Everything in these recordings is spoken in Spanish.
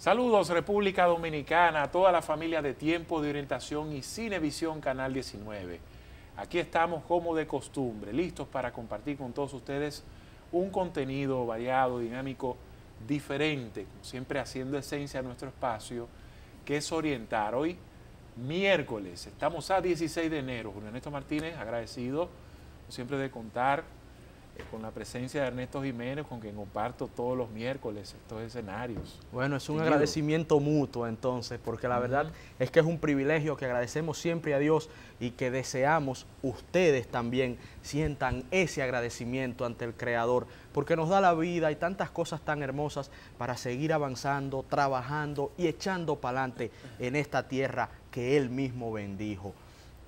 Saludos República Dominicana, a toda la familia de Tiempo de Orientación y Cinevisión Canal 19. Aquí estamos como de costumbre, listos para compartir con todos ustedes un contenido variado, dinámico, diferente, como siempre haciendo esencia a nuestro espacio, que es orientar. Hoy, miércoles, estamos a 16 de enero. Julio Ernesto Martínez, agradecido, como siempre, de contar con la presencia de Ernesto Jiménez, con quien comparto todos los miércoles estos escenarios. Bueno, es un agradecimiento mutuo entonces, porque la verdad es que es un privilegio que agradecemos siempre a Dios y que deseamos ustedes también sientan ese agradecimiento ante el Creador, porque nos da la vida y tantas cosas tan hermosas para seguir avanzando, trabajando y echando para adelante en esta tierra que Él mismo bendijo.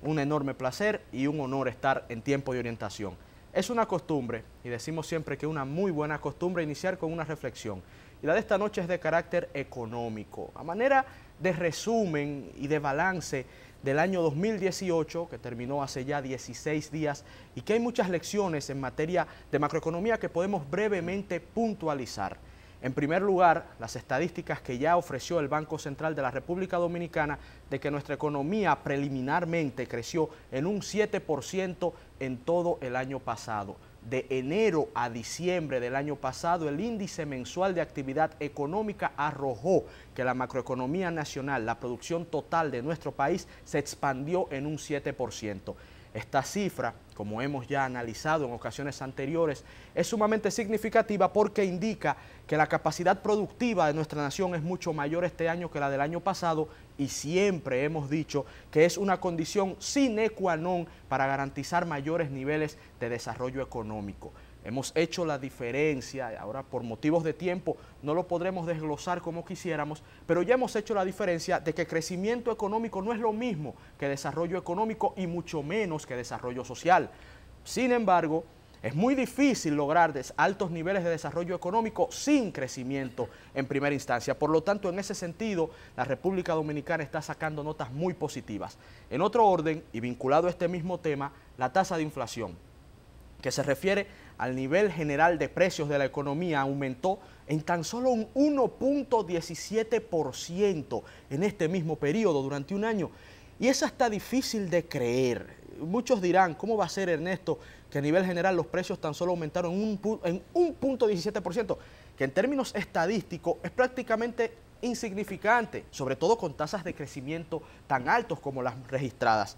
Un enorme placer y un honor estar en Tiempo de Orientación. Es una costumbre, y decimos siempre que es una muy buena costumbre iniciar con una reflexión. Y la de esta noche es de carácter económico, a manera de resumen y de balance del año 2018, que terminó hace ya 16 días, y que hay muchas lecciones en materia de macroeconomía que podemos brevemente puntualizar. En primer lugar, las estadísticas que ya ofreció el Banco Central de la República Dominicana de que nuestra economía preliminarmente creció en un 7% en todo el año pasado. De enero a diciembre del año pasado, el índice mensual de actividad económica arrojó que la macroeconomía nacional, la producción total de nuestro país, se expandió en un 7%. Esta cifra, como hemos ya analizado en ocasiones anteriores, es sumamente significativa porque indica que la capacidad productiva de nuestra nación es mucho mayor este año que la del año pasado, y siempre hemos dicho que es una condición sine qua non para garantizar mayores niveles de desarrollo económico. Hemos hecho la diferencia, ahora por motivos de tiempo no lo podremos desglosar como quisiéramos, pero ya hemos hecho la diferencia de que crecimiento económico no es lo mismo que desarrollo económico y mucho menos que desarrollo social. Sin embargo, es muy difícil lograr altos niveles de desarrollo económico sin crecimiento en primera instancia. Por lo tanto, en ese sentido, la República Dominicana está sacando notas muy positivas. En otro orden, y vinculado a este mismo tema, la tasa de inflación, que se refiere al nivel general de precios de la economía, aumentó en tan solo un 1.17% en este mismo periodo durante un año. Y eso está difícil de creer. Muchos dirán, ¿cómo va a ser, Ernesto, que a nivel general los precios tan solo aumentaron en un 1.17%? Que en términos estadísticos es prácticamente insignificante, sobre todo con tasas de crecimiento tan altos como las registradas.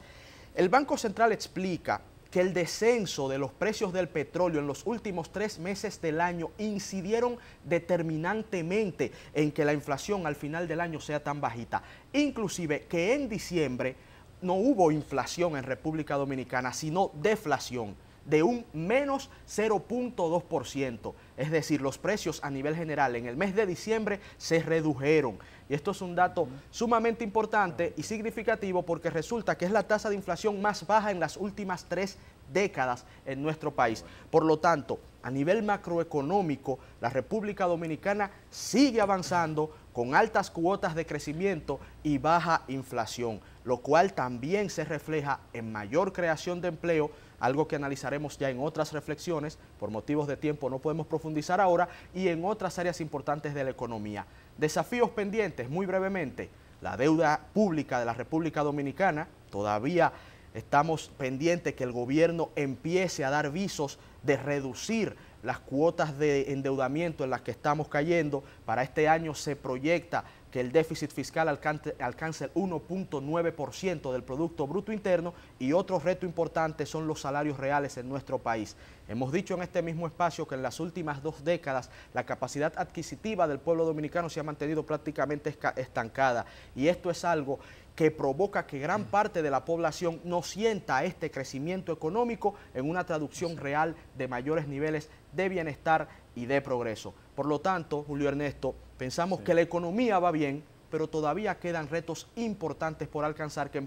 El Banco Central explica que el descenso de los precios del petróleo en los últimos 3 meses del año incidieron determinantemente en que la inflación al final del año sea tan bajita. Inclusive que en diciembre no hubo inflación en República Dominicana, sino deflación de un menos 0.2%. Es decir, los precios a nivel general en el mes de diciembre se redujeron. Y esto es un dato sumamente importante y significativo porque resulta que es la tasa de inflación más baja en las últimas 3 décadas en nuestro país. Por lo tanto, a nivel macroeconómico, la República Dominicana sigue avanzando con altas cuotas de crecimiento y baja inflación, lo cual también se refleja en mayor creación de empleo, algo que analizaremos ya en otras reflexiones, por motivos de tiempo no podemos profundizar ahora, y en otras áreas importantes de la economía. Desafíos pendientes, muy brevemente, la deuda pública de la República Dominicana, todavía estamos pendientes que el gobierno empiece a dar visos de reducir las cuotas de endeudamiento en las que estamos cayendo. Para este año se proyecta que el déficit fiscal alcance el 1.9% del Producto Bruto Interno, y otro reto importante son los salarios reales en nuestro país. Hemos dicho en este mismo espacio que en las últimas 2 décadas la capacidad adquisitiva del pueblo dominicano se ha mantenido prácticamente estancada, y esto es algo que provoca que gran parte de la población no sienta este crecimiento económico en una traducción real de mayores niveles de bienestar y de progreso. Por lo tanto, Julio Ernesto, pensamos que la economía va bien, pero todavía quedan retos importantes por alcanzar que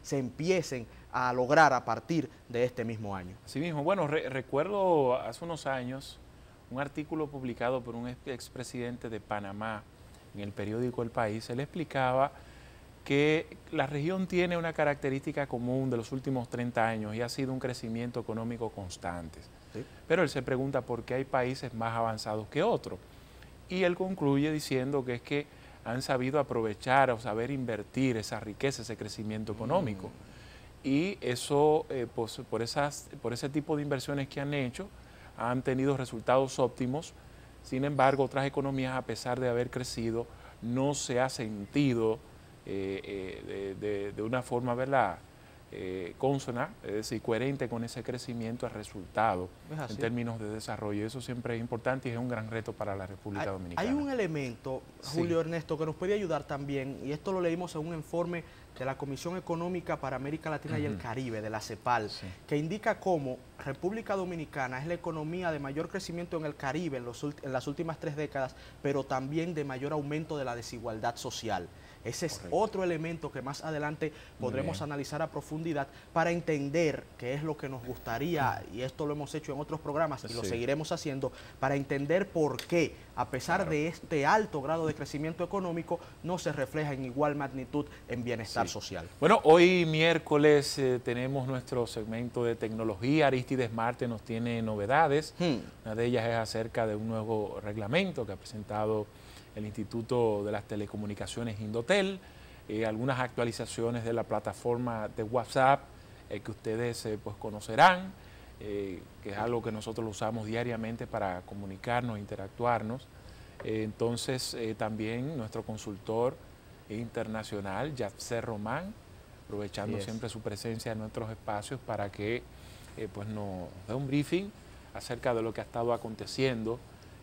se empiecen a lograr a partir de este mismo año. Así mismo, bueno, recuerdo hace unos años un artículo publicado por un expresidente de Panamá en el periódico El País. Él explicaba que la región tiene una característica común de los últimos 30 años y ha sido un crecimiento económico constante. ¿Sí? Pero él se pregunta por qué hay países más avanzados que otros. Y él concluye diciendo que es que han sabido aprovechar o saber invertir esa riqueza, ese crecimiento económico. Y eso, pues, por ese tipo de inversiones que han hecho, han tenido resultados óptimos. Sin embargo, otras economías, a pesar de haber crecido, no se ha sentido de una forma, ¿verdad?, consona, es decir, coherente con ese crecimiento, el resultado en términos de desarrollo. Eso siempre es importante y es un gran reto para la República Dominicana. Hay un elemento, Julio Ernesto, que nos puede ayudar también, y esto lo leímos en un informe de la Comisión Económica para América Latina y el Caribe, de la CEPAL, que indica cómo República Dominicana es la economía de mayor crecimiento en el Caribe en las últimas 3 décadas, pero también de mayor aumento de la desigualdad social. Ese es otro elemento que más adelante podremos analizar a profundidad para entender qué es lo que nos gustaría, y esto lo hemos hecho en otros programas y lo seguiremos haciendo, para entender por qué, a pesar de este alto grado de crecimiento económico, no se refleja en igual magnitud en bienestar social. Bueno, hoy miércoles tenemos nuestro segmento de tecnología. Aristides Marte nos tiene novedades. Una de ellas es acerca de un nuevo reglamento que ha presentado el Instituto de las Telecomunicaciones Indotel, algunas actualizaciones de la plataforma de WhatsApp que ustedes pues conocerán, que es algo que nosotros lo usamos diariamente para comunicarnos, interactuarnos. Entonces también nuestro consultor internacional, Yatser Román, aprovechando siempre su presencia en nuestros espacios para que pues nos dé un briefing acerca de lo que ha estado aconteciendo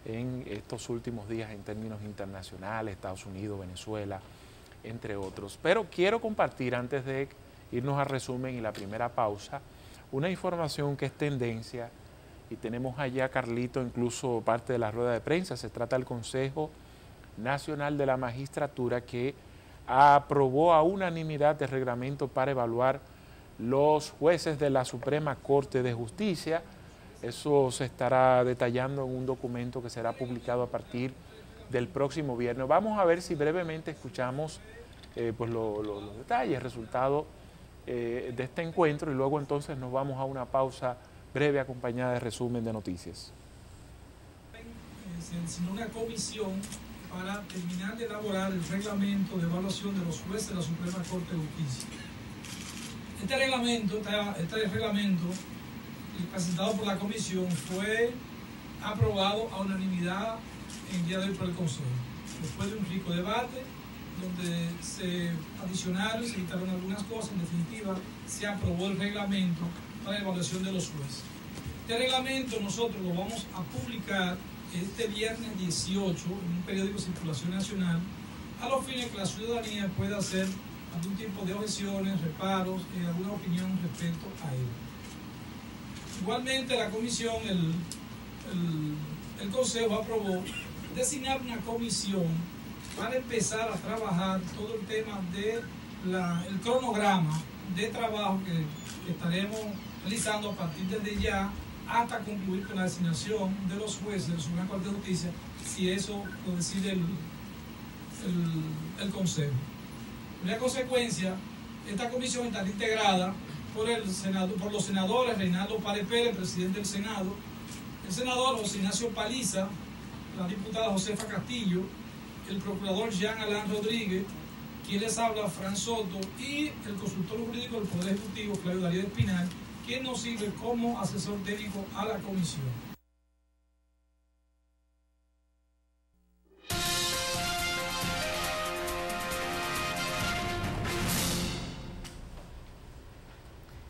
en estos últimos días en términos internacionales, Estados Unidos, Venezuela, entre otros. Pero quiero compartir, antes de irnos al resumen y la primera pausa, una información que es tendencia, y tenemos allá, Carlito, incluso parte de la rueda de prensa. Se trata del Consejo Nacional de la Magistratura, que aprobó a unanimidad el reglamento para evaluar los jueces de la Suprema Corte de Justicia. Eso se estará detallando en un documento que será publicado a partir del próximo viernes. Vamos a ver si brevemente escuchamos pues los detalles, resultados de este encuentro, y luego entonces nos vamos a una pausa breve acompañada de resumen de noticias. Se designó una comisión para terminar de elaborar el reglamento de evaluación de los jueces de la Suprema Corte de Justicia. Este reglamento presentado por la comisión fue aprobado a unanimidad el día de hoy por el Consejo, después de un rico debate donde se adicionaron y se quitaron algunas cosas. En definitiva, se aprobó el reglamento para la evaluación de los jueces. Este reglamento nosotros lo vamos a publicar este viernes 18 en un periódico de circulación nacional, a los fines que la ciudadanía pueda hacer algún tipo de objeciones, reparos, alguna opinión respecto a él. Igualmente la comisión, el Consejo aprobó designar una comisión para empezar a trabajar todo el tema del cronograma de trabajo que estaremos realizando a partir de ya hasta concluir con la designación de los jueces de la Suprema Corte de Justicia, si eso lo decide el Consejo. En consecuencia, esta comisión estará integrada por los senadores Reinaldo Párez Pérez, presidente del Senado, el senador José Ignacio Paliza, la diputada Josefa Castillo, el procurador Jean Alain Rodríguez, quien les habla, Fran Soto, y el consultor jurídico del Poder Ejecutivo, Claudio Darío Espinal, quien nos sirve como asesor técnico a la comisión.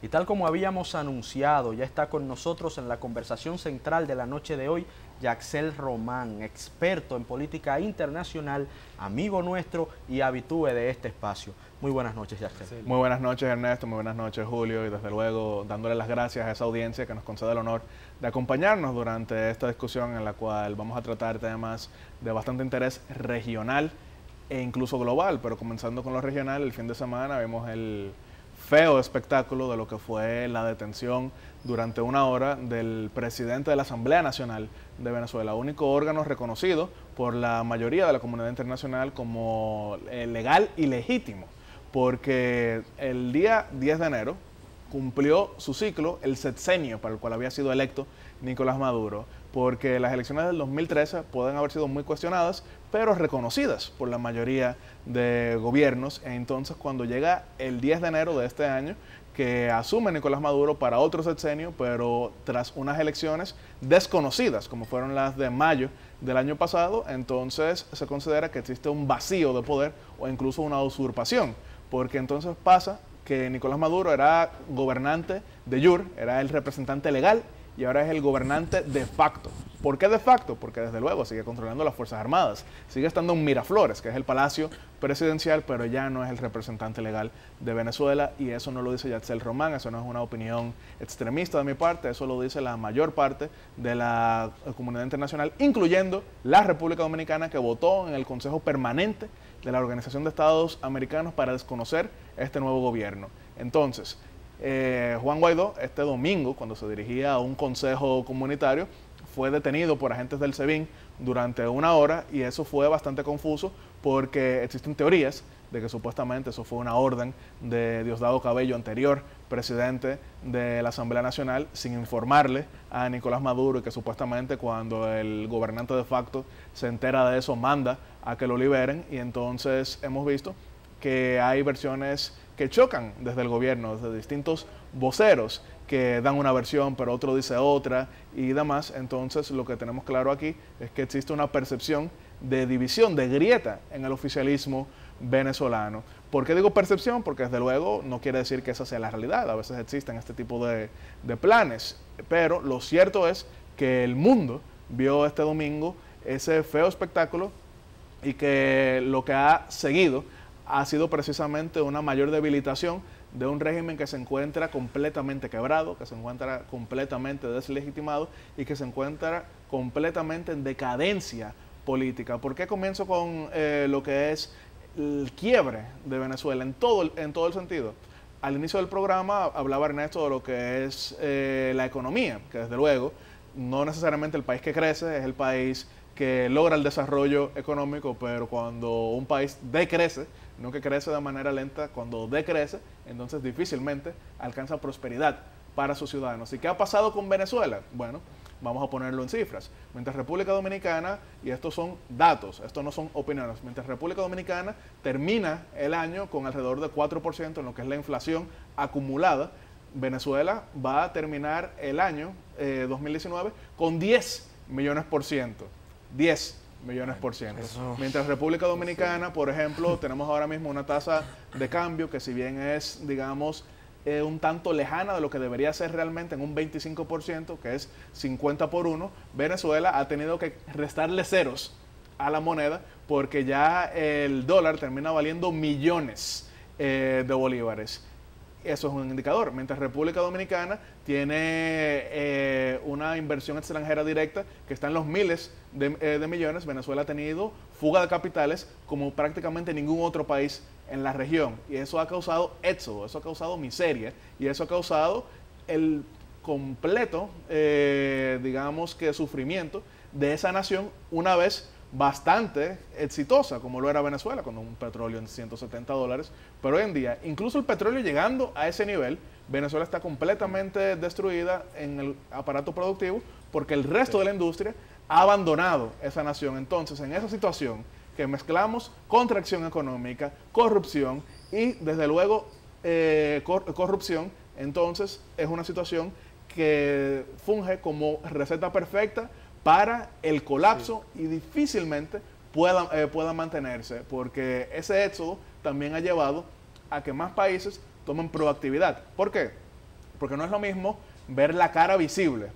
Y tal como habíamos anunciado, ya está con nosotros en la conversación central de la noche de hoy, Yatser Román, experto en política internacional, amigo nuestro y habitúe de este espacio. Muy buenas noches, Yatser. Muy buenas noches, Ernesto, muy buenas noches, Julio, y desde luego dándole las gracias a esa audiencia que nos concede el honor de acompañarnos durante esta discusión en la cual vamos a tratar temas de bastante interés regional e incluso global, pero comenzando con lo regional, el fin de semana vimos el feo espectáculo de lo que fue la detención durante una hora del presidente de la Asamblea Nacional de Venezuela, único órgano reconocido por la mayoría de la comunidad internacional como legal y legítimo, porque el día 10 de enero cumplió su ciclo el sexenio para el cual había sido electo Nicolás Maduro, porque las elecciones del 2013 pueden haber sido muy cuestionadas, pero reconocidas por la mayoría de gobiernos. Entonces, cuando llega el 10 de enero de este año, que asume Nicolás Maduro para otro sexenio, pero tras unas elecciones desconocidas, como fueron las de mayo del año pasado, entonces se considera que existe un vacío de poder o incluso una usurpación, porque entonces pasa que Nicolás Maduro era gobernante de jure, era el representante legal, y ahora es el gobernante de facto. ¿Por qué de facto? Porque desde luego sigue controlando las Fuerzas Armadas, sigue estando en Miraflores, que es el Palacio Presidencial, pero ya no es el representante legal de Venezuela, y eso no lo dice Yatzell Román, eso no es una opinión extremista de mi parte, eso lo dice la mayor parte de la comunidad internacional, incluyendo la República Dominicana, que votó en el Consejo Permanente de la Organización de Estados Americanos para desconocer este nuevo gobierno. Entonces, Juan Guaidó, este domingo, cuando se dirigía a un consejo comunitario, fue detenido por agentes del SEBIN durante una hora, y eso fue bastante confuso porque existen teorías de que supuestamente eso fue una orden de Diosdado Cabello, anterior presidente de la Asamblea Nacional, sin informarle a Nicolás Maduro, y que supuestamente cuando el gobernante de facto se entera de eso manda a que lo liberen. Y entonces hemos visto que hay versiones que chocan desde el gobierno, desde distintos voceros que dan una versión pero otro dice otra y demás. Entonces lo que tenemos claro aquí es que existe una percepción de división, de grieta en el oficialismo venezolano. ¿Por qué digo percepción? Porque desde luego no quiere decir que esa sea la realidad, a veces existen este tipo de planes, pero lo cierto es que el mundo vio este domingo ese feo espectáculo, y que lo que ha seguido ha sido precisamente una mayor debilitación de un régimen que se encuentra completamente quebrado, que se encuentra completamente deslegitimado y que se encuentra completamente en decadencia política. ¿Por qué comienzo con lo que es el quiebre de Venezuela en todo el sentido? Al inicio del programa hablaba Ernesto de lo que es la economía, que desde luego no necesariamente el país que crece es el país que logra el desarrollo económico, pero cuando un país decrece, no que crece de manera lenta, cuando decrece, entonces difícilmente alcanza prosperidad para sus ciudadanos. ¿Y qué ha pasado con Venezuela? Bueno, vamos a ponerlo en cifras. Mientras República Dominicana, y estos son datos, esto no son opiniones, mientras República Dominicana termina el año con alrededor de 4% en lo que es la inflación acumulada, Venezuela va a terminar el año 2019 con 10 millones por ciento. 10 millones por ciento. Mientras República Dominicana, por ejemplo, tenemos ahora mismo una tasa de cambio que, si bien es, digamos, un tanto lejana de lo que debería ser realmente, en un 25%, que es 50 por 1, Venezuela ha tenido que restarle ceros a la moneda porque ya el dólar termina valiendo millones de bolívares. Eso es un indicador. Mientras República Dominicana tiene una inversión extranjera directa que está en los miles de millones, Venezuela ha tenido fuga de capitales como prácticamente ningún otro país en la región. Y eso ha causado éxodo, eso ha causado miseria, y eso ha causado el completo, digamos que sufrimiento de esa nación, una vez bastante exitosa como lo era Venezuela, con un petróleo en $170, pero hoy en día, incluso el petróleo llegando a ese nivel, Venezuela está completamente destruida en el aparato productivo porque el resto de la industria ha abandonado esa nación. Entonces, en esa situación que mezclamos contracción económica, corrupción y, desde luego, corrupción, entonces es una situación que funge como receta perfecta para el colapso, y difícilmente pueda mantenerse, porque ese éxodo también ha llevado a que más países tomen proactividad. ¿Por qué? Porque no es lo mismo ver la cara visible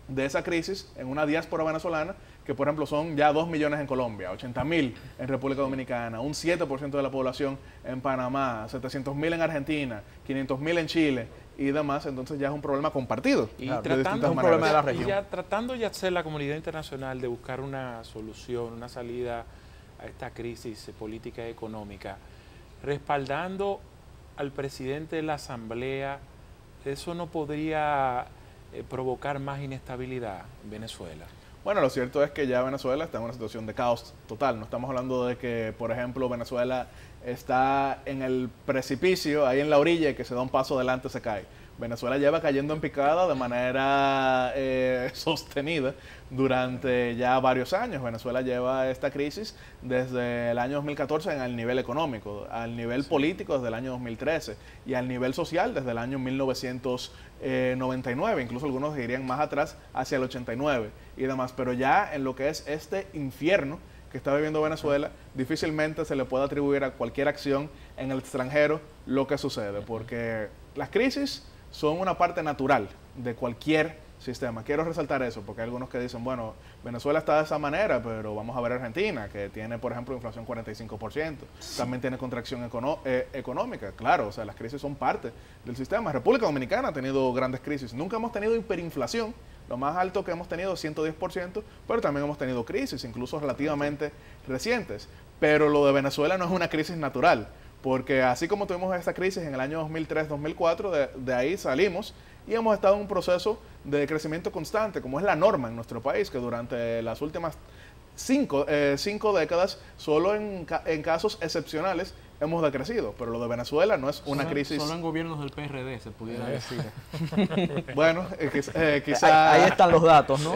de esa crisis en una diáspora venezolana, que por ejemplo son ya 2 millones en Colombia, 80.000 en República Dominicana, un 7% de la población en Panamá, 700.000 en Argentina, 500.000 en Chile y demás. Entonces ya es un problema compartido. Y claro, tratando, un problema de la región. tratando ya ser la comunidad internacional de buscar una solución, una salida a esta crisis política y económica, respaldando al presidente de la Asamblea, ¿eso no podría provocar más inestabilidad en Venezuela? Bueno, lo cierto es que ya Venezuela está en una situación de caos total. No estamos hablando de que, por ejemplo, Venezuela está en el precipicio, ahí en la orilla, y que se da un paso adelante se cae. Venezuela lleva cayendo en picada de manera sostenida durante ya varios años. Venezuela lleva esta crisis desde el año 2014 en el nivel económico, al nivel político desde el año 2013 y al nivel social desde el año 1999, incluso algunos dirían más atrás, hacia el 89 y demás. Pero ya en lo que es este infierno que está viviendo Venezuela, difícilmente se le puede atribuir a cualquier acción en el extranjero lo que sucede, porque las crisis son una parte natural de cualquier sistema. Quiero resaltar eso, porque hay algunos que dicen, bueno, Venezuela está de esa manera, pero vamos a ver Argentina, que tiene, por ejemplo, inflación 45%, también tiene contracción económica. Claro, o sea, las crisis son parte del sistema. República Dominicana ha tenido grandes crisis. Nunca hemos tenido hiperinflación. Lo más alto que hemos tenido es 110%, pero también hemos tenido crisis, incluso relativamente recientes. Pero lo de Venezuela no es una crisis natural, porque así como tuvimos esta crisis en el año 2003-2004, de ahí salimos y hemos estado en un proceso de crecimiento constante, como es la norma en nuestro país, que durante las últimas cinco décadas, solo en casos excepcionales, hemos decrecido. Pero lo de Venezuela no es una crisis... Solo en gobiernos del PRD se pudiera decir. Bueno, quizá... Ahí están los datos, ¿no?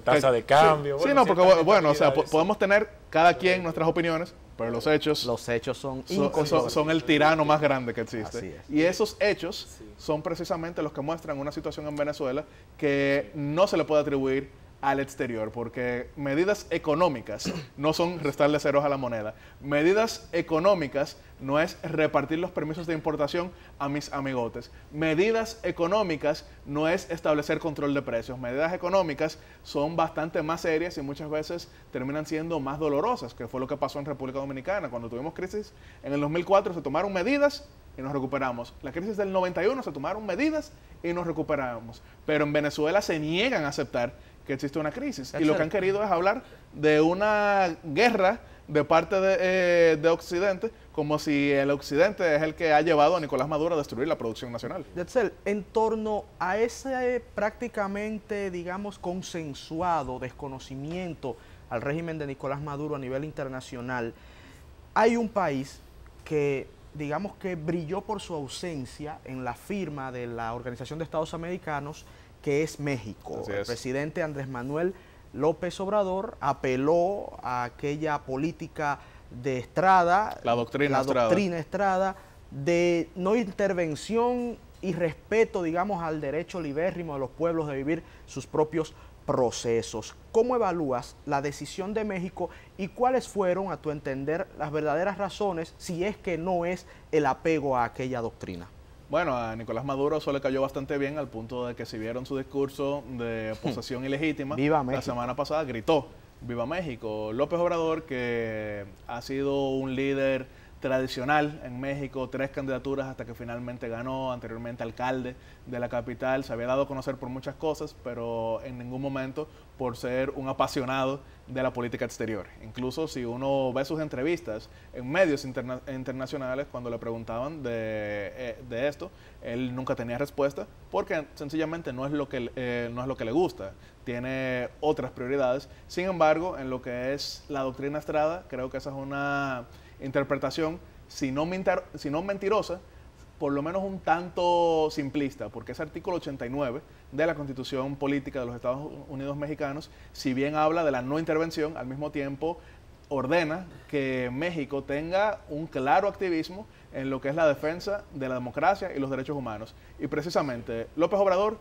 Tasa de cambio. Sí, no, porque bueno, o sea, podemos tener cada quien nuestras opiniones, pero los hechos son el tirano más grande que existe. Y esos hechos son precisamente los que muestran una situación en Venezuela que no se le puede atribuir al exterior, porque medidas económicas no son restarle ceros a la moneda. Medidas económicas no es repartir los permisos de importación a mis amigotes. Medidas económicas no es establecer control de precios. Medidas económicas son bastante más serias y muchas veces terminan siendo más dolorosas, que fue lo que pasó en República Dominicana. Cuando tuvimos crisis en el 2004 se tomaron medidas y nos recuperamos. La crisis del 91 se tomaron medidas y nos recuperamos. Pero en Venezuela se niegan a aceptar que existe una crisis. Y lo que han querido es hablar de una guerra de parte de Occidente, como si el Occidente es el que ha llevado a Nicolás Maduro a destruir la producción nacional. Yetzel, en torno a ese prácticamente, digamos, consensuado desconocimiento al régimen de Nicolás Maduro a nivel internacional, hay un país que, digamos, que brilló por su ausencia en la firma de la Organización de Estados Americanos, que es México. El presidente Andrés Manuel López Obrador apeló a aquella política de Estrada, la doctrina Estrada, de no intervención y respeto, digamos, al derecho libérrimo de los pueblos de vivir sus propios procesos. ¿Cómo evalúas la decisión de México y cuáles fueron, a tu entender, las verdaderas razones, si es que no es el apego a aquella doctrina? Bueno, a Nicolás Maduro eso le cayó bastante bien, al punto de que si vieron su discurso de posesión ilegítima, la semana pasada gritó ¡Viva México! López Obrador, que ha sido un líder tradicional en México, 3 candidaturas hasta que finalmente ganó, anteriormente alcalde de la capital, se había dado a conocer por muchas cosas, pero en ningún momento por ser un apasionado de la política exterior. Incluso si uno ve sus entrevistas en medios internacionales, cuando le preguntaban de esto, él nunca tenía respuesta, porque sencillamente no es lo que le gusta, tiene otras prioridades. Sin embargo, en lo que es la doctrina Estrada, creo que esa es una interpretación, si no mentirosa, por lo menos un tanto simplista, porque ese artículo 89 de la Constitución Política de los Estados Unidos Mexicanos, si bien habla de la no intervención, al mismo tiempo ordena que México tenga un claro activismo en lo que es la defensa de la democracia y los derechos humanos. Y precisamente López Obrador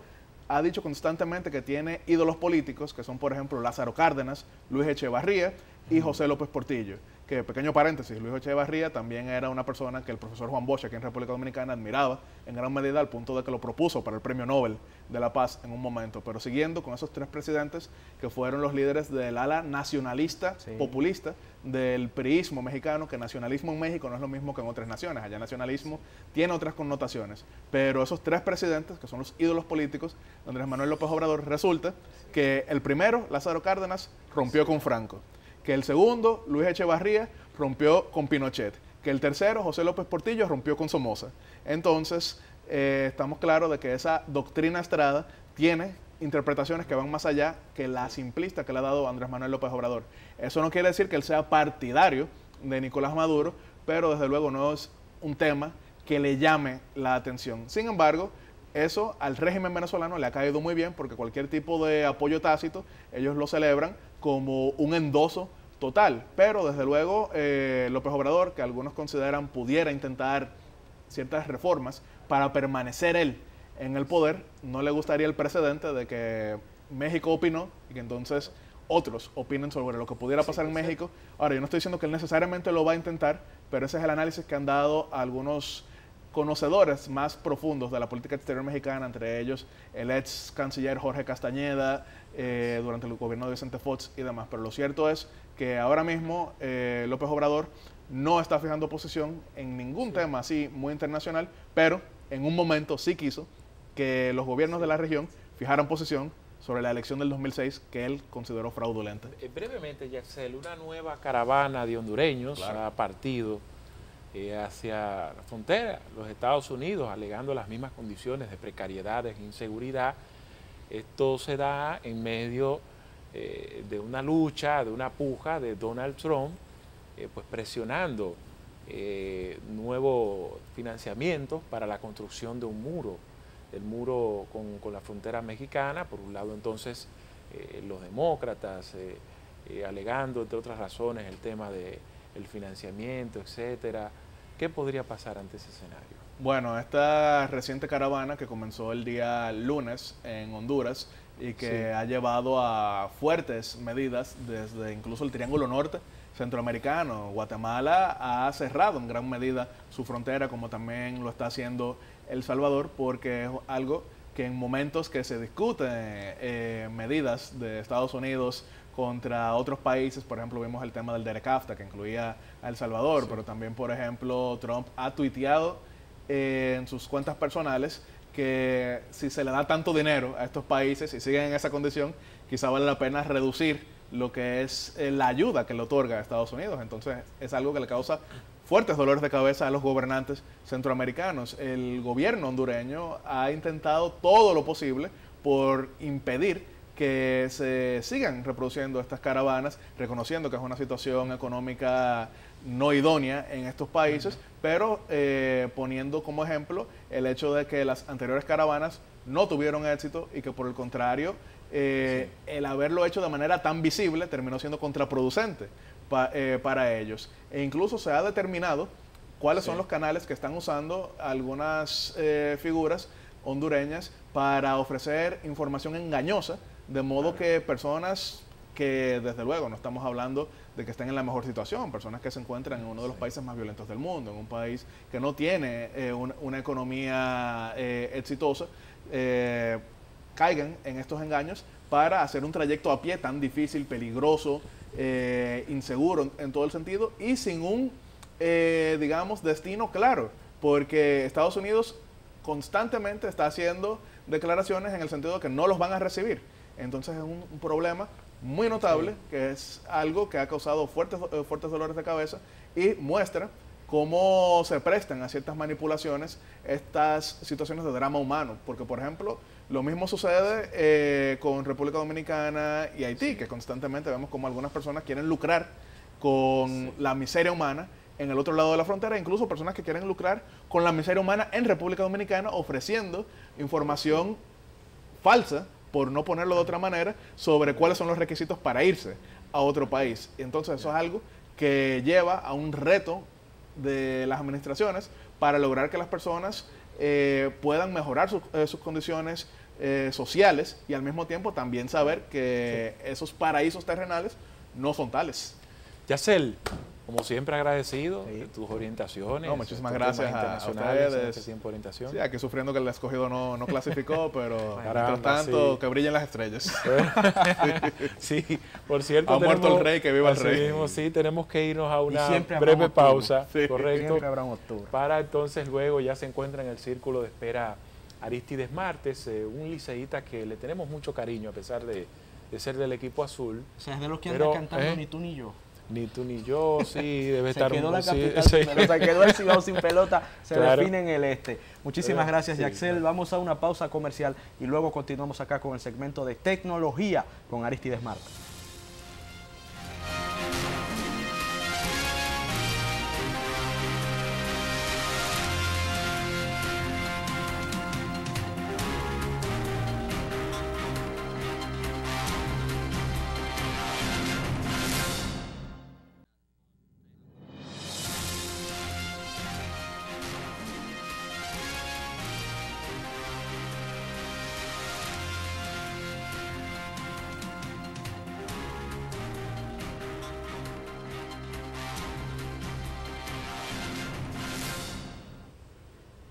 ha dicho constantemente que tiene ídolos políticos, que son, por ejemplo, Lázaro Cárdenas, Luis Echevarría y José López Portillo. Que, pequeño paréntesis, Luis Echevarría también era una persona que el profesor Juan Bosch aquí en República Dominicana admiraba en gran medida, al punto de que lo propuso para el Premio Nobel de la Paz en un momento. Pero siguiendo con esos 3 presidentes que fueron los líderes del ala nacionalista, populista, del priismo mexicano, que nacionalismo en México no es lo mismo que en otras naciones. Allá nacionalismo tiene otras connotaciones. Pero esos 3 presidentes, que son los ídolos políticos de Andrés Manuel López Obrador, resulta que el primero, Lázaro Cárdenas, rompió con Franco. Que el segundo, Luis Echevarría, rompió con Pinochet. Que el tercero, José López Portillo, rompió con Somoza. Entonces, estamos claros de que esa doctrina Estrada tiene interpretaciones que van más allá que la simplista que le ha dado Andrés Manuel López Obrador. Eso no quiere decir que él sea partidario de Nicolás Maduro, pero desde luego no es un tema que le llame la atención. Sin embargo, eso al régimen venezolano le ha caído muy bien porque cualquier tipo de apoyo tácito ellos lo celebran como un endoso total. Pero desde luego López Obrador, que algunos consideran pudiera intentar ciertas reformas para permanecer él en el poder, no le gustaría el precedente de que México opinó y que entonces otros opinen sobre lo que pudiera pasar en México. Ahora, yo no estoy diciendo que él necesariamente lo va a intentar, pero ese es el análisis que han dado algunos conocedores más profundos de la política exterior mexicana, entre ellos el ex canciller Jorge Castañeda, durante el gobierno de Vicente Fox y demás. Pero lo cierto es que ahora mismo López Obrador no está fijando posición en ningún tema así muy internacional, pero en un momento sí quiso que los gobiernos de la región fijaran posición sobre la elección del 2006 que él consideró fraudulenta. Brevemente, Yaxel, una nueva caravana de hondureños ha partido hacia la frontera, los Estados Unidos, alegando las mismas condiciones de precariedad, de inseguridad. Esto se da en medio de una lucha, de una puja de Donald Trump, pues presionando nuevos financiamientos para la construcción de un muro, el muro con la frontera mexicana. Por un lado, entonces, los demócratas alegando, entre otras razones, el tema del financiamiento, etcétera. ¿Qué podría pasar ante ese escenario? Bueno, esta reciente caravana que comenzó el día lunes en Honduras y que ha llevado a fuertes medidas desde incluso el Triángulo Norte centroamericano. Guatemala ha cerrado en gran medida su frontera, como también lo está haciendo El Salvador, porque es algo que en momentos que se discuten medidas de Estados Unidos contra otros países, por ejemplo, vimos el tema del DERECAFTA, que incluía a El Salvador, pero también, por ejemplo, Trump ha tuiteado en sus cuentas personales que si se le da tanto dinero a estos países y siguen en esa condición, quizá vale la pena reducir lo que es la ayuda que le otorga a Estados Unidos. Entonces, es algo que le causa fuertes dolores de cabeza a los gobernantes centroamericanos. El gobierno hondureño ha intentado todo lo posible por impedir que se sigan reproduciendo estas caravanas, reconociendo que es una situación económica no idónea en estos países, pero poniendo como ejemplo el hecho de que las anteriores caravanas no tuvieron éxito y que por el contrario, el haberlo hecho de manera tan visible terminó siendo contraproducente para ellos. E incluso se ha determinado cuáles son los canales que están usando algunas figuras hondureñas para ofrecer información engañosa, de modo que personas que, desde luego, no estamos hablando de que estén en la mejor situación, personas que se encuentran en uno de los países más violentos del mundo, en un país que no tiene una economía exitosa, caigan en estos engaños para hacer un trayecto a pie tan difícil, peligroso, inseguro en todo el sentido y sin un, digamos, destino claro, porque Estados Unidos constantemente está haciendo declaraciones en el sentido de que no los van a recibir. Entonces es un problema muy notable, que es algo que ha causado fuertes dolores de cabeza y muestra cómo se prestan a ciertas manipulaciones estas situaciones de drama humano. Porque, por ejemplo, lo mismo sucede con República Dominicana y Haití, que constantemente vemos como algunas personas quieren lucrar con la miseria humana en el otro lado de la frontera, incluso personas que quieren lucrar con la miseria humana en República Dominicana, ofreciendo información falsa, por no ponerlo de otra manera, sobre cuáles son los requisitos para irse a otro país. Y entonces eso es algo que lleva a un reto de las administraciones para lograr que las personas puedan mejorar sus condiciones sociales y al mismo tiempo también saber que esos paraísos terrenales no son tales. Yacel, como siempre agradecido de tus orientaciones. No, muchísimas gracias a ustedes. En este tiempo de orientación. Sí, aquí sufriendo que el escogido no clasificó, pero mientras tanto, que brillen las estrellas. Sí, por cierto. Ha muerto el rey, que viva el rey. Mismo, sí, tenemos que irnos a una breve pausa, correcto. Siempre habrá un octubre. Para entonces luego ya se encuentra en el círculo de espera Aristides Martes, un liceísta que le tenemos mucho cariño a pesar de ser del equipo azul. O sea, es de los que andan cantando Ni tú ni yo. Ni tú ni yo, sí, debe estar... Se quedó la capital, pero se quedó el Cibao sin pelota, se define en el este. Muchísimas gracias, Yaxel. Vamos a una pausa comercial y luego continuamos acá con el segmento de tecnología con Aristides Martes.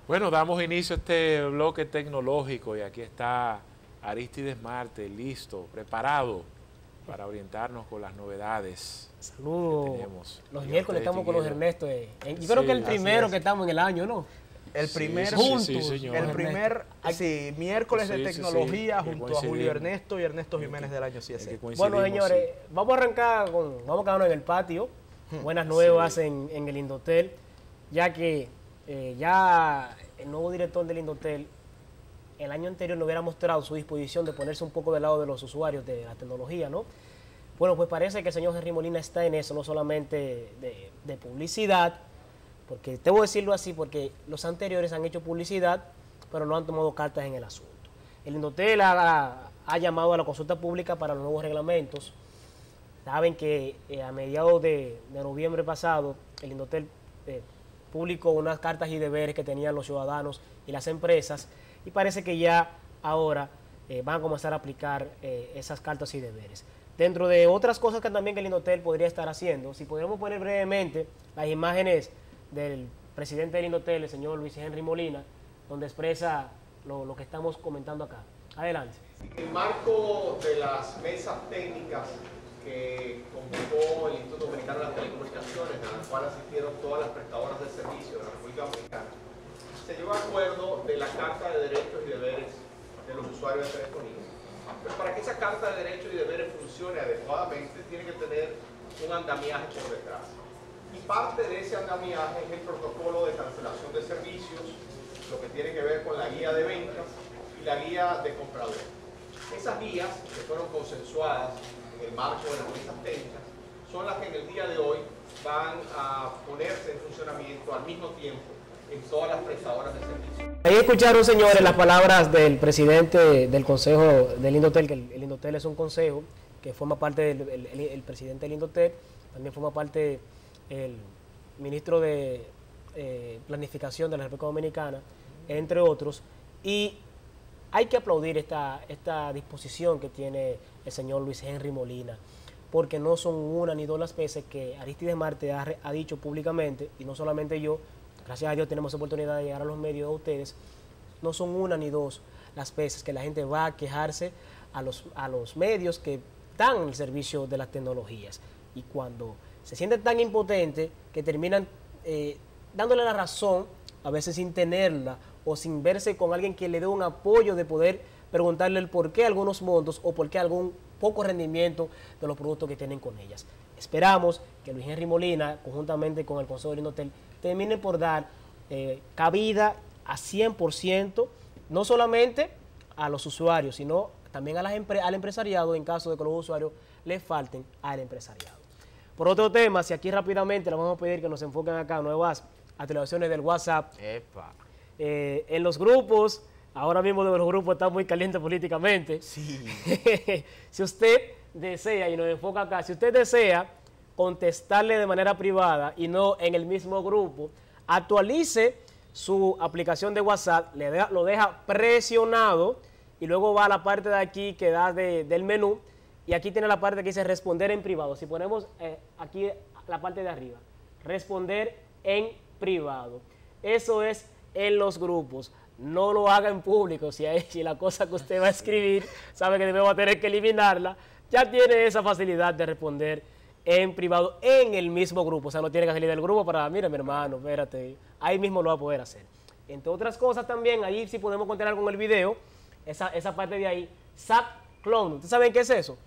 Bueno, damos inicio a este bloque tecnológico y aquí está Aristides Marte, listo, preparado para orientarnos con las novedades. Saludos. Que tenemos. Los miércoles estamos con los Ernesto. Yo creo que el primero que estamos en el año, ¿no? El primer, sí, señor. el primer miércoles de tecnología que junto a Julio Ernesto y Ernesto Jiménez del año 7. Bueno, señores, vamos a arrancar vamos a quedarnos en el patio. Buenas nuevas en el Indotel, ya que ya el nuevo director del Indotel el año anterior nos hubiera mostrado su disposición de ponerse un poco del lado de los usuarios de la tecnología, ¿no? Bueno, pues parece que el señor Henry Molina está en eso, no solamente de publicidad, porque debo decirlo así, porque los anteriores han hecho publicidad, pero no han tomado cartas en el asunto. El Indotel ha llamado a la consulta pública para los nuevos reglamentos. Saben que a mediados de noviembre pasado, el Indotel publicó unas cartas y deberes que tenían los ciudadanos y las empresas, y parece que ya ahora van a comenzar a aplicar esas cartas y deberes. Dentro de otras cosas que también el Indotel podría estar haciendo, si podemos poner brevemente las imágenes del presidente del Indotel, el señor Luis Henry Molina, donde expresa lo que estamos comentando acá. Adelante. En el marco de las mesas técnicas que convocó el Instituto Dominicano de las Telecomunicaciones, a las cuales asistieron todas las prestadoras de servicio de la República Dominicana, se llegó a acuerdo de la Carta de Derechos y Deberes de los usuarios de telefonía. Pero para que esa Carta de Derechos y Deberes funcione adecuadamente, tiene que tener un andamiaje por detrás. Y parte de ese andamiaje es el protocolo de cancelación de servicios, lo que tiene que ver con la guía de ventas y la guía de comprador. Esas guías, que fueron consensuadas en el marco de las mesas técnicas, son las que en el día de hoy van a ponerse en funcionamiento al mismo tiempo en todas las prestadoras de servicios. Ahí escucharon, señores, las palabras del presidente del Consejo del Indotel, que el Indotel es un consejo que forma parte del presidente del Indotel, también forma parte el ministro de Planificación de la República Dominicana, entre otros, y hay que aplaudir esta disposición que tiene el señor Luis Henry Molina, porque no son una ni dos las veces que Aristides Marte ha dicho públicamente, y no solamente yo, gracias a Dios tenemos oportunidad de llegar a los medios de ustedes, no son una ni dos las veces que la gente va a quejarse a los medios que dan el servicio de las tecnologías, y cuando se sienten tan impotentes que terminan dándole la razón, a veces sin tenerla o sin verse con alguien que le dé un apoyo de poder preguntarle el por qué algunos montos o por qué algún poco rendimiento de los productos que tienen con ellas. Esperamos que Luis Henry Molina, conjuntamente con el Consejo del Indotel, termine por dar cabida a 100%, no solamente a los usuarios, sino también al empresariado, en caso de que los usuarios le falten al empresariado. Por otro tema, si aquí rápidamente le vamos a pedir que nos enfoquen acá nuevas actualizaciones del WhatsApp. En los grupos, ahora mismo de los grupos está muy caliente políticamente. Sí. Si usted desea, y nos enfoca acá, si usted desea contestarle de manera privada y no en el mismo grupo, actualice su aplicación de WhatsApp, lo deja presionado y luego va a la parte de aquí que da del menú, y aquí tiene la parte que dice responder en privado. Si ponemos aquí la parte de arriba, responder en privado. Eso es en los grupos. No lo haga en público. Si la cosa que usted va a escribir sabe que va a tener que eliminarla, ya tiene esa facilidad de responder en privado en el mismo grupo. O sea, no tiene que salir del grupo para, mira, mi hermano, espérate, ahí mismo lo va a poder hacer. Entre otras cosas también, ahí sí podemos continuar con el video, esa parte de ahí, SAP Clone. ¿Ustedes saben qué es eso?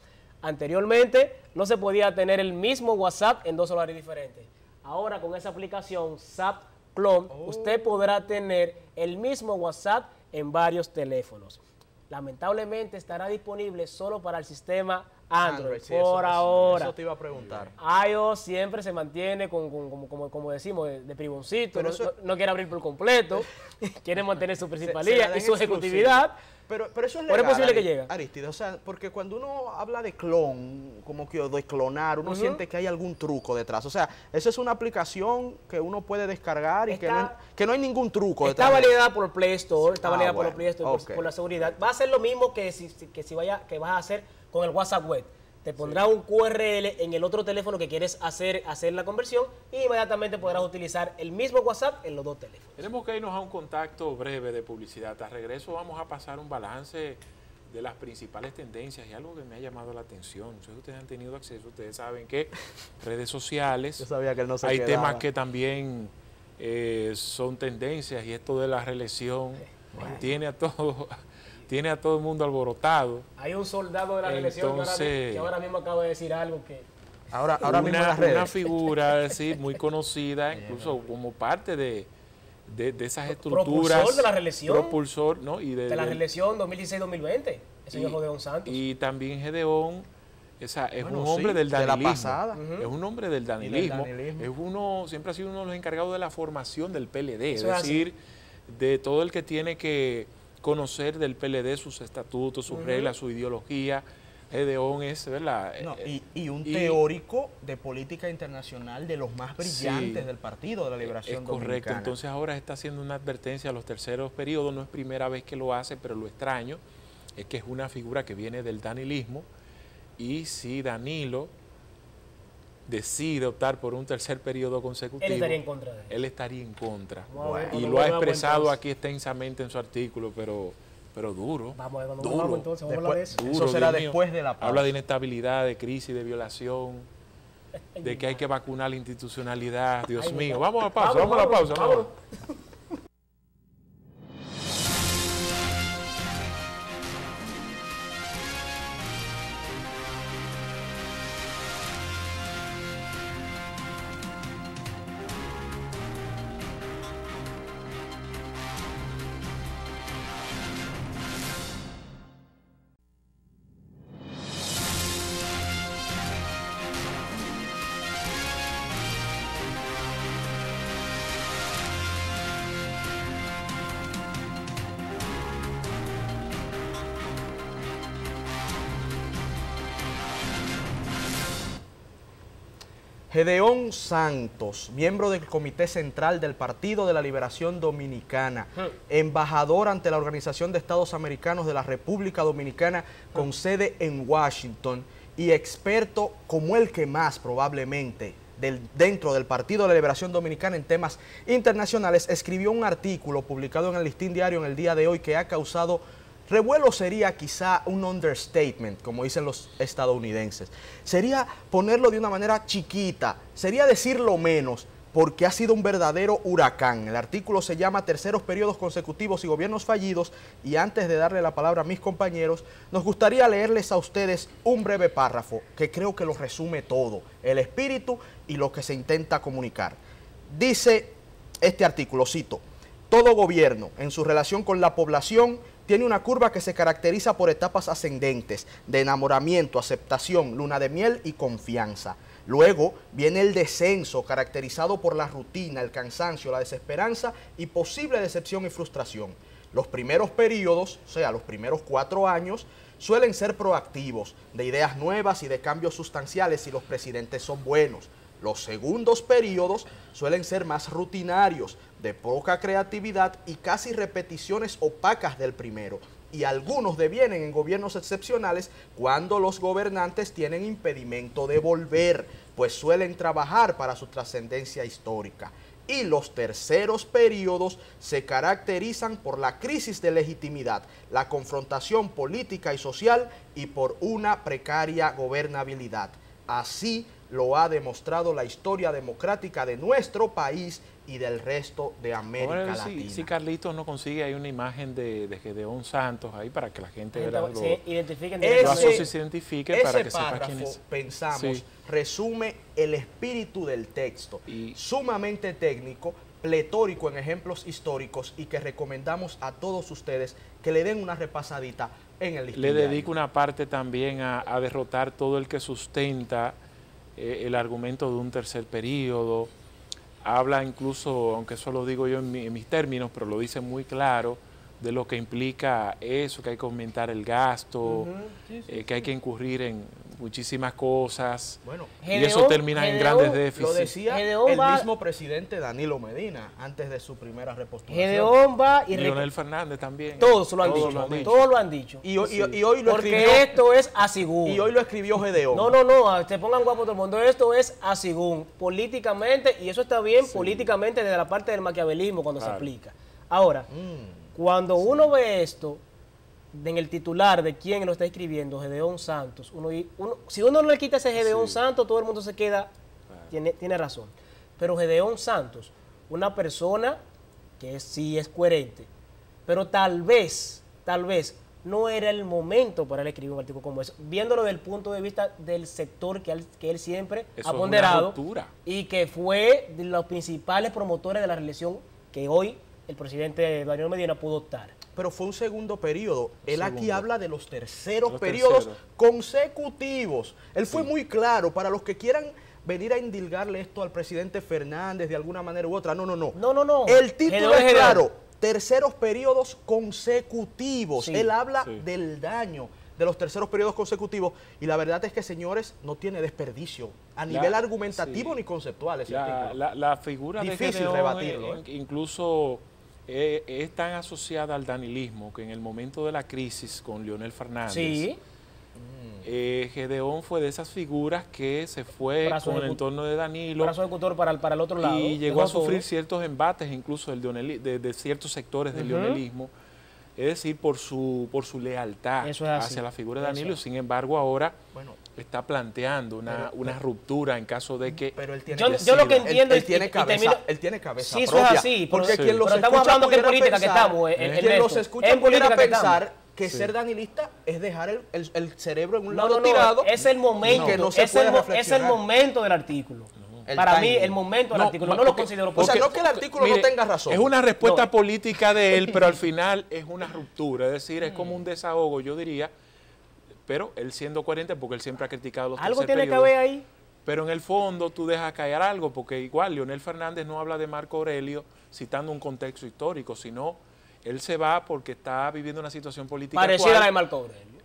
Anteriormente no se podía tener el mismo WhatsApp en dos celulares diferentes. Ahora con esa aplicación SAP Clone, usted podrá tener el mismo WhatsApp en varios teléfonos. Lamentablemente estará disponible solo para el sistema Android sí, por ahora. Eso te iba a preguntar. iOS siempre se mantiene como decimos, de privoncito, no quiere abrir por completo, quiere mantener su principalía y su ejecutividad. Pero eso es legal, ¿Pero es posible que llegue? Aristides, o sea, porque cuando uno habla de clon, como que de clonar, uno siente que hay algún truco detrás. O sea, esa es una aplicación que uno puede descargar y que no hay ningún truco detrás. Está validada por Play Store, por la seguridad. Va a ser lo mismo que vas a hacer con el WhatsApp Web. te pondrá un QRL en el otro teléfono que quieres hacer la conversión y inmediatamente podrás utilizar el mismo WhatsApp en los dos teléfonos. Tenemos que irnos a un contacto breve de publicidad. A regreso vamos a pasar un balance de las principales tendencias y algo que me ha llamado la atención. No sé si ustedes han tenido acceso, ustedes saben que redes sociales, Yo sabía que él no se hay quedaba. temas que también son tendencias y esto de la reelección tiene a todo el mundo alborotado. Hay un soldado de la reelección que ahora mismo acaba de decir algo que... Ahora mismo en las redes. Una figura sí, muy conocida, incluso como parte de esas estructuras. Propulsor de la reelección. Propulsor, ¿no? Y de la reelección 2016-2020, el señor Gedeón Santos. Y también Gedeón es un hombre del de la danilismo. pasada. Es un hombre del danilismo. Siempre ha sido uno de los encargados de la formación del PLD. Es decir, de todo el que tiene que conocer del PLD, sus estatutos, sus reglas, su ideología. Gedeón es, ¿verdad? No, y un teórico de política internacional de los más brillantes del Partido de la Liberación Dominicana. Correcto, entonces ahora está haciendo una advertencia a los terceros periodos, no es primera vez que lo hace, pero lo extraño es que es una figura que viene del danilismo y si Danilo decide optar por un tercer periodo consecutivo, él estaría en contra de él. Él estaría en contra. Bueno, y lo ha expresado aquí extensamente en su artículo, pero duro. Vamos a ver cuando duro. volvamos entonces, vamos a hablar de eso. Duro, Eso será Dios mío. después de la pausa. Habla de inestabilidad, de crisis, de violación, de que hay que vacunar la institucionalidad. Dios mío. Vamos a la pausa, vamos a la pausa. Vámonos. Gedeón Santos, miembro del Comité Central del Partido de la Liberación Dominicana, embajador ante la Organización de Estados Americanos de la República Dominicana con sede en Washington y experto como el que más probablemente dentro del Partido de la Liberación Dominicana en temas internacionales, escribió un artículo publicado en el Listín Diario en el día de hoy que ha causado revuelo. Sería quizá un understatement, como dicen los estadounidenses. Sería ponerlo de una manera chiquita, sería decirlo menos, porque ha sido un verdadero huracán. El artículo se llama Terceros periodos consecutivos y gobiernos fallidos, y antes de darle la palabra a mis compañeros, nos gustaría leerles a ustedes un breve párrafo que creo que lo resume todo, el espíritu y lo que se intenta comunicar. Dice este artículo, cito: todo gobierno en su relación con la población tiene una curva que se caracteriza por etapas ascendentes de enamoramiento, aceptación, luna de miel y confianza. Luego viene el descenso caracterizado por la rutina, el cansancio, la desesperanza y posible decepción y frustración. Los primeros periodos, o sea, los primeros 4 años, suelen ser proactivos, de ideas nuevas y de cambios sustanciales si los presidentes son buenos. Los segundos periodos suelen ser más rutinarios, de poca creatividad y casi repeticiones opacas del primero. Y algunos devienen en gobiernos excepcionales cuando los gobernantes tienen impedimento de volver, pues suelen trabajar para su trascendencia histórica. Y los terceros periodos se caracterizan por la crisis de legitimidad, la confrontación política y social y por una precaria gobernabilidad. Así lo ha demostrado la historia democrática de nuestro país y del resto de América Latina. Si Carlitos no consigue ahí una imagen de Gedeón Santos ahí para que la gente se identifiquen. Se identifique para que sepa quién es. Pensamos, resume el espíritu del texto, sumamente técnico, pletórico en ejemplos históricos y que recomendamos a todos ustedes que le den una repasadita en el Listín Diario. Le dedico una parte también a derrotar todo el que sustenta el argumento de un tercer periodo. Habla incluso, aunque eso lo digo yo en mis términos, pero lo dice muy claro, de lo que implica eso, que hay que aumentar el gasto, que hay que incurrir en muchísimas cosas, Bueno, y eso termina en grandes lo déficits. decía Gedeón el va- mismo presidente Danilo Medina antes de su primera repostulación. Gedeón va y Leonel Fernández también. todos lo han Todos dicho, lo han dicho. todos lo han dicho. Y hoy lo Porque escribió, esto es asigún. y hoy lo escribió Gedeón. No, se pongan guapos todo el mundo. Esto es asigún, políticamente, y eso está bien políticamente desde la parte del maquiavelismo cuando se aplica. Ahora, cuando uno ve esto en el titular de quién lo está escribiendo, Gedeón Santos, si uno no le quita ese Gedeón Santos, todo el mundo se queda, tiene razón. Pero Gedeón Santos, una persona que sí es coherente, pero tal vez no era el momento para él escribir un artículo como ese, viéndolo desde el punto de vista del sector que él siempre Eso ha es ponderado una ruptura. y que fue de los principales promotores de la reelección que hoy el presidente Danilo Medina pudo optar. Pero fue un segundo periodo. Él aquí habla de los terceros Los periodos terceros. consecutivos. Él fue muy claro para los que quieran venir a indilgarle esto al presidente Fernández de alguna manera u otra. No. No. El título Gedeón es Gedeón. claro. Terceros periodos consecutivos. Sí, Él habla sí. del daño de los terceros periodos consecutivos. Y la verdad es que, señores, no tiene desperdicio a nivel argumentativo ni conceptual ese artículo. La figura de Difícil Gedeón rebatirlo, incluso es tan asociada al danilismo que en el momento de la crisis con Leonel Fernández, Sí, Gedeón fue de esas figuras que se fue Brazo con el ejecu- entorno de Danilo brazo ejecutor para el otro lado. y llegó a dejó todo. sufrir ciertos embates incluso de ciertos sectores del leonelismo, es decir, por su lealtad Eso es así. hacia la figura de Eso Danilo. es. Sin embargo, ahora Bueno, está planteando una ruptura en caso de que... pero él tiene Yo lo que él- ento- él tiene y cabeza, termino- él tiene cabeza Sí, eso es propia. así, Porque pero- quien los pero estamos escucha hablando que en pudiera política que pensar, estamos, quien Ernesto. los escucha En pudiera política que pensar estamos. que ser danilista es dejar el cerebro en un No, lado no, tirado. es el momento, y que no se es, puede es el reflexionar. momento del artículo. El Para mí, timing. el momento del No, artículo, no, no lo porque- considero O sea, político. no que el artículo Mire, no tenga razón. Es una respuesta No. política de él, pero al final es una ruptura. Es decir, es como un desahogo, yo diría, pero él siendo coherente, porque él siempre ha criticado los Algo tercer tiene que periodos. haber ahí. Pero en el fondo tú dejas caer algo, porque igual Leonel Fernández no habla de Marco Aurelio citando un contexto histórico, sino él se va porque está viviendo una situación política Parecida a la de actual Marco Aurelio.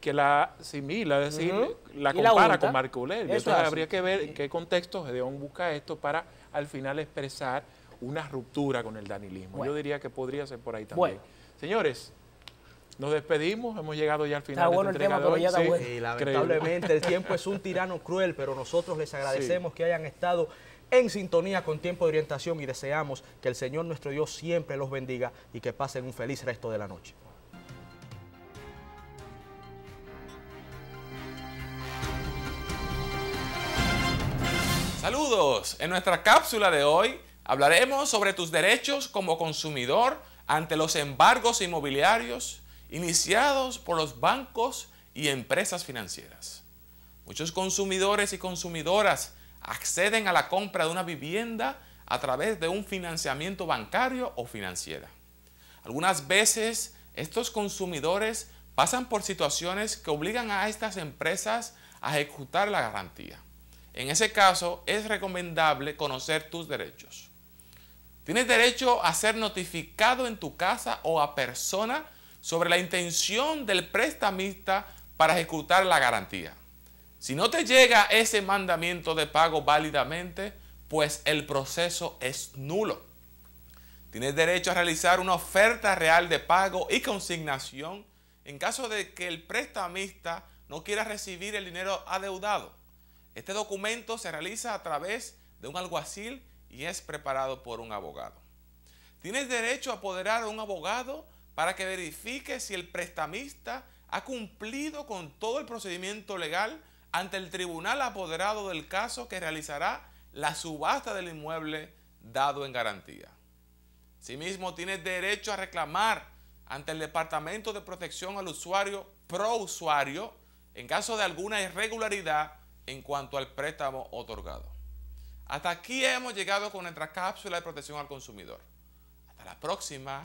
que la asimila, es decir, la Y la compara unta. con Marco Aurelio. Eso Entonces es así. habría que ver en qué contexto Gedeón busca esto para al final expresar una ruptura con el danilismo. Bueno. Yo diría que podría ser por ahí también. Bueno. Señores, nos despedimos, hemos llegado ya al final Está de bueno esta el tema, entrega de pero ya hoy. está Sí, bueno. Y increíble. lamentablemente el tiempo es un tirano cruel, pero nosotros les agradecemos que hayan estado en sintonía con Tiempo de Orientación y deseamos que el Señor nuestro Dios siempre los bendiga y que pasen un feliz resto de la noche. Saludos. En nuestra cápsula de hoy hablaremos sobre tus derechos como consumidor ante los embargos inmobiliarios iniciados por los bancos y empresas financieras. Muchos consumidores y consumidoras acceden a la compra de una vivienda a través de un financiamiento bancario o financiera. Algunas veces estos consumidores pasan por situaciones que obligan a estas empresas a ejecutar la garantía. En ese caso, es recomendable conocer tus derechos. Tienes derecho a ser notificado en tu casa o a persona sobre la intención del prestamista para ejecutar la garantía. Si no te llega ese mandamiento de pago válidamente, pues el proceso es nulo. Tienes derecho a realizar una oferta real de pago y consignación en caso de que el prestamista no quiera recibir el dinero adeudado. Este documento se realiza a través de un alguacil y es preparado por un abogado. Tienes derecho a apoderar a un abogado para que verifique si el prestamista ha cumplido con todo el procedimiento legal ante el tribunal apoderado del caso que realizará la subasta del inmueble dado en garantía. Asimismo, tienes derecho a reclamar ante el Departamento de Protección al Usuario ProUsuario en caso de alguna irregularidad en cuanto al préstamo otorgado. Hasta aquí hemos llegado con nuestra cápsula de protección al consumidor. Hasta la próxima.